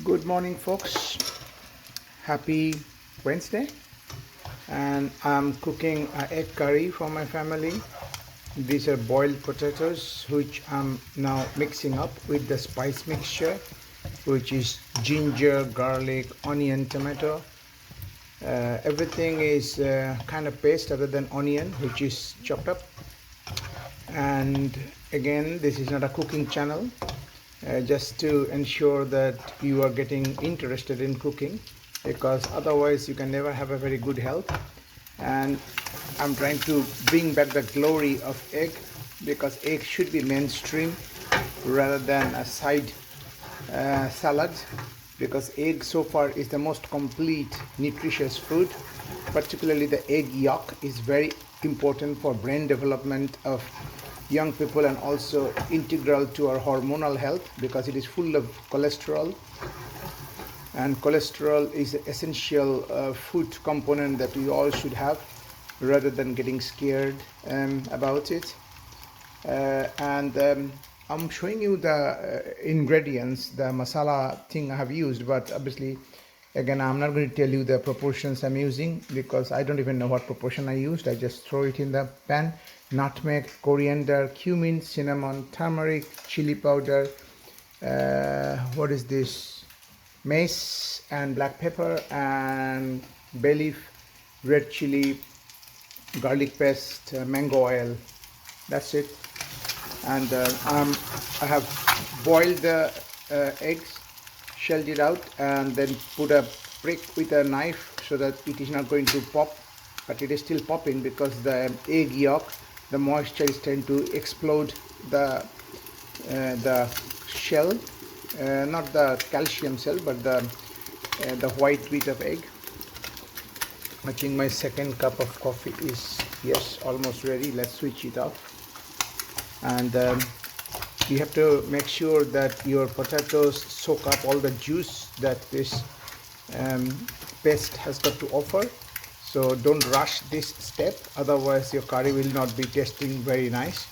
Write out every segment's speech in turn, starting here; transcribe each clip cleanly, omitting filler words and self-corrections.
Good morning, folks. Happy Wednesday. And I'm cooking an egg curry for my family. These are boiled potatoes, which I'm now mixing up with the spice mixture, which is ginger, garlic, onion, tomato. Everything is kind of paste other than onion, which is chopped up. And again, this is not a cooking channel. Just to ensure that you are getting interested in cooking, because otherwise you can never have a very good health. And I'm trying to bring back the glory of egg, because egg should be mainstream rather than a side salad, because egg so far is the most complete nutritious food. Particularly the egg yolk is very important for brain development of young people, and also integral to our hormonal health, because it is full of cholesterol, and cholesterol is an essential food component that we all should have rather than getting scared about it. I'm showing you the ingredients, the masala thing I have used, but obviously again I'm not going to tell you the proportions I'm using, because I don't even know what proportion I used. I just throw it in the pan. Nutmeg, coriander, cumin, cinnamon, turmeric, chili powder, what is this, mace and black pepper and bay leaf, red chili, garlic paste, mango oil. That's it. And I have boiled the eggs, shelled it out, and then put a prick with a knife so that it is not going to pop, but it is still popping because the egg yolk, the moisture is trying to explode the shell, not the calcium cell, but the white bit of egg. I think my second cup of coffee is, yes, almost ready. Let's switch it off. And you have to make sure that your potatoes soak up all the juice that this paste has got to offer. So don't rush this step, otherwise your curry will not be tasting very nice.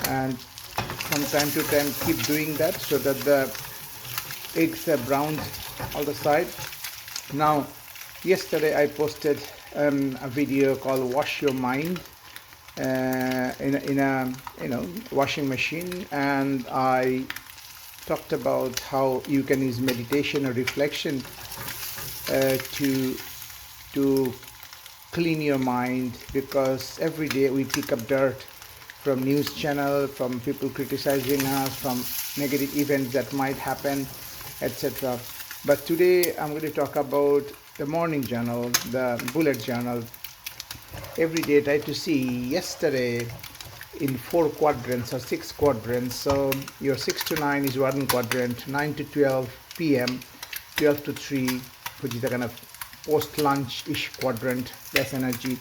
And from time to time keep doing that so that the eggs are browned all the side. Now, yesterday I posted a video called "Wash Your Mind" in a washing machine, and I talked about how you can use meditation or reflection to clean your mind, because every day we pick up dirt from news channel, from people criticizing us, from negative events that might happen, etc. But today I'm going to talk about the morning journal, the bullet journal. Every day try to see yesterday in 4 quadrants or 6 quadrants. So your 6 to 9 is one quadrant, 9 to 12 p.m., 12 to 3, which is a kind of post-lunch-ish quadrant, less energy,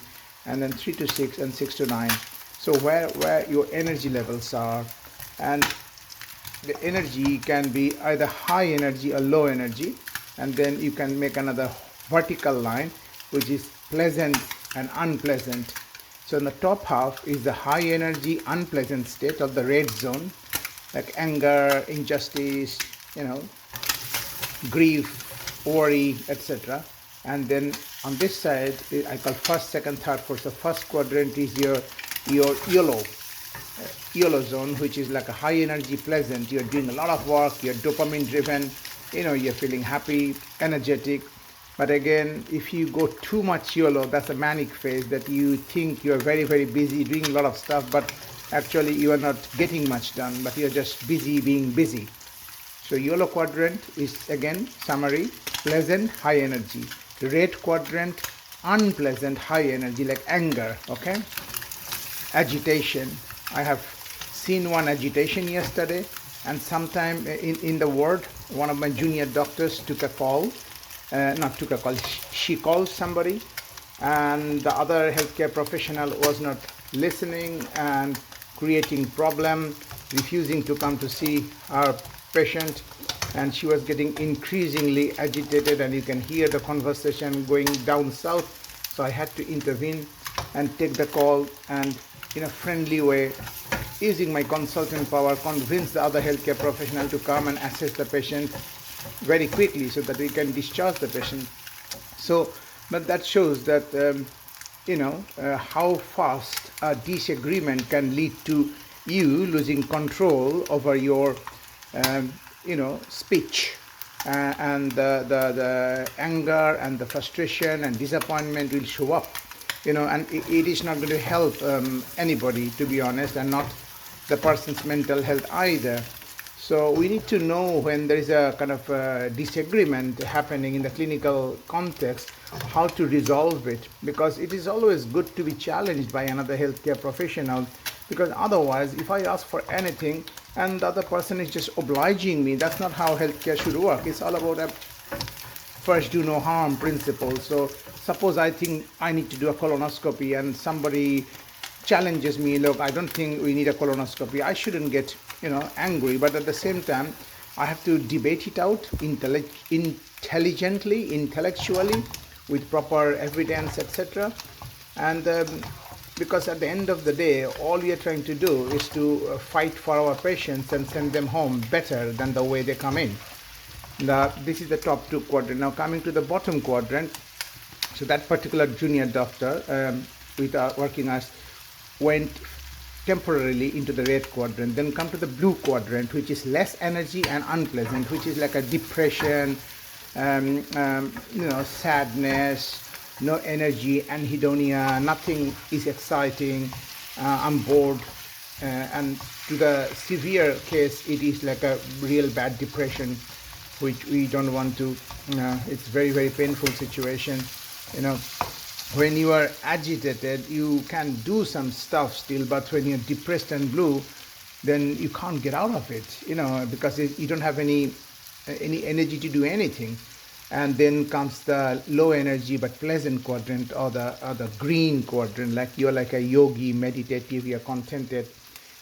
and then 3 to 6 and 6 to 9. So where your energy levels are, and the energy can be either high energy or low energy, and then you can make another vertical line, which is pleasant and unpleasant. So in the top half is the high energy unpleasant state of the red zone, like anger, injustice, grief, worry, etc. And then on this side, I call first, second, third, fourth. So first quadrant is your yellow zone, which is like a high energy pleasant. You're doing a lot of work, you're dopamine driven, you're feeling happy, energetic. But again, if you go too much yellow, that's a manic phase, that you think you're very, very busy doing a lot of stuff, but actually you are not getting much done, but you're just busy being busy. So yellow quadrant is, again, summary, pleasant, high energy. Red quadrant, unpleasant, high energy, like anger, okay? Agitation. I have seen one agitation yesterday, and sometime in the ward, one of my junior doctors took a call. She called somebody, and the other healthcare professional was not listening and creating problem, refusing to come to see our patient, and she was getting increasingly agitated, and you can hear the conversation going down south. So I had to intervene and take the call, and in a friendly way, using my consultant power, convince the other healthcare professional to come and assess the patient very quickly so that we can discharge the patient. So, but that shows that how fast a disagreement can lead to you losing control over your speech, and the anger and the frustration and disappointment will show up, and it is not going to help anybody, to be honest, and not the person's mental health either. So we need to know when there is a kind of disagreement happening in the clinical context, how to resolve it, because it is always good to be challenged by another healthcare professional, because otherwise if I ask for anything and the other person is just obliging me, that's not how healthcare should work. It's all about a first do no harm principle. So suppose I think I need to do a colonoscopy and somebody challenges me, look, I don't think we need a colonoscopy. I shouldn't get angry, but at the same time I have to debate it out intelligently, intellectually, with proper evidence, etc. And because at the end of the day, all we are trying to do is to fight for our patients and send them home better than the way they come in. This is the top two quadrant. Now coming to the bottom quadrant, so that particular junior doctor with our working hours went temporarily into the red quadrant. Then come to the blue quadrant, which is less energy and unpleasant, which is like a depression, sadness, no energy, anhedonia, nothing is exciting, I'm bored, and to the severe case, it is like a real bad depression, which we don't want to. It's very, very painful situation. When you are agitated, you can do some stuff still, but when you're depressed and blue, then you can't get out of it, because you don't have any energy to do anything. And then comes the low energy but pleasant quadrant, or the green quadrant, like you're like a yogi, meditative, you're contented.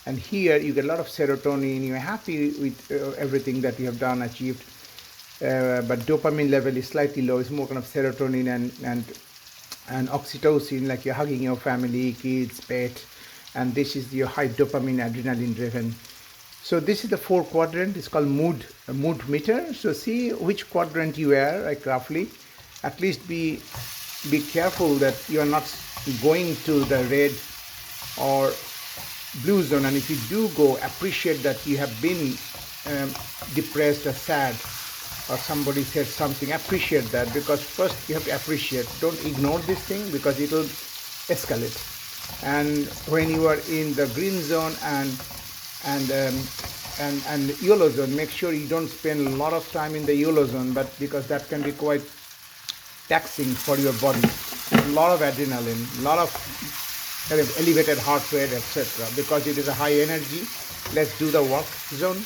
And here you get a lot of serotonin, you're happy with everything that you have done, achieved. But dopamine level is slightly low. It's more kind of serotonin and oxytocin, like you're hugging your family, kids, pet, and this is your high dopamine, adrenaline driven. So this is the fourth quadrant. It's called mood meter. So see which quadrant you are, like roughly. At least be careful that you are not going to the red or blue zone. And if you do go, appreciate that you have been depressed or sad, or somebody said something. Appreciate that, because first you have to appreciate. Don't ignore this thing, because it will escalate. And when you are in the green zone and yellow zone, make sure you don't spend a lot of time in the yellow zone, but because that can be quite taxing for your body. A lot of adrenaline, a lot of kind of elevated heart rate, etc. Because it is a high energy. Let's do the work zone.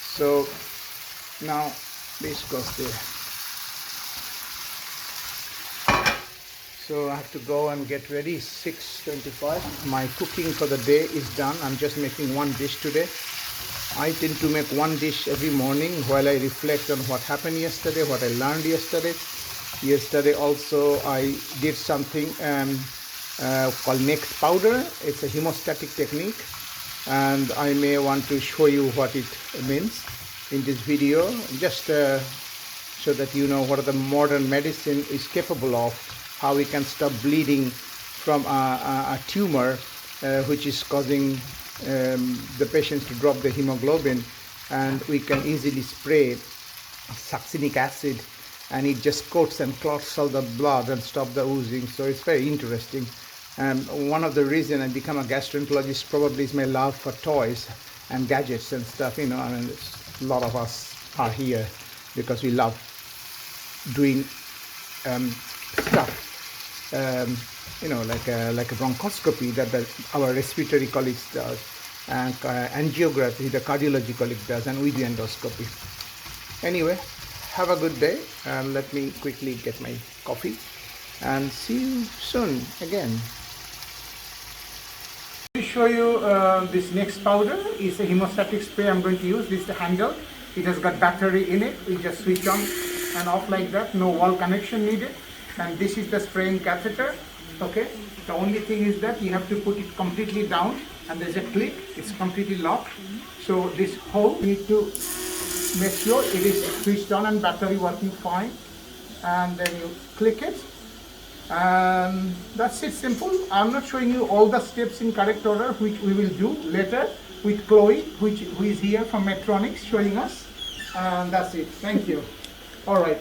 So now this goes there. So I have to go and get ready. 6:25. My cooking for the day is done. I'm just making one dish today. I tend to make one dish every morning while I reflect on what happened yesterday, what I learned yesterday. Yesterday also I did something called Nexpowder. It's a hemostatic technique, and I may want to show you what it means in this video, just so that you know what the modern medicine is capable of, how we can stop bleeding from a tumor which is causing the patients to drop the hemoglobin, and we can easily spray succinic acid and it just coats and clots all the blood and stop the oozing. So it's very interesting. One of the reasons I become a gastroenterologist probably is my love for toys and gadgets and stuff. A lot of us are here because we love doing stuff, like a bronchoscopy that our respiratory colleagues does, and angiography the cardiology colleague does, and we do endoscopy. Anyway, have a good day, and let me quickly get my coffee, and see you soon again. To show you this Nexpowder is a hemostatic spray I'm going to use. This is the handle. It has got battery in it. We just switch on and off like that. No wall connection needed. And this is the spraying catheter. Okay. The only thing is that you have to put it completely down, and there's a click. It's completely locked. So this hole you need to make sure it is switched on and battery working fine, and then you click it, and that's it, simple. I'm not showing you all the steps in correct order, which we will do later with Chloe, who is here from Metronics showing us, and that's it. Thank you. All right.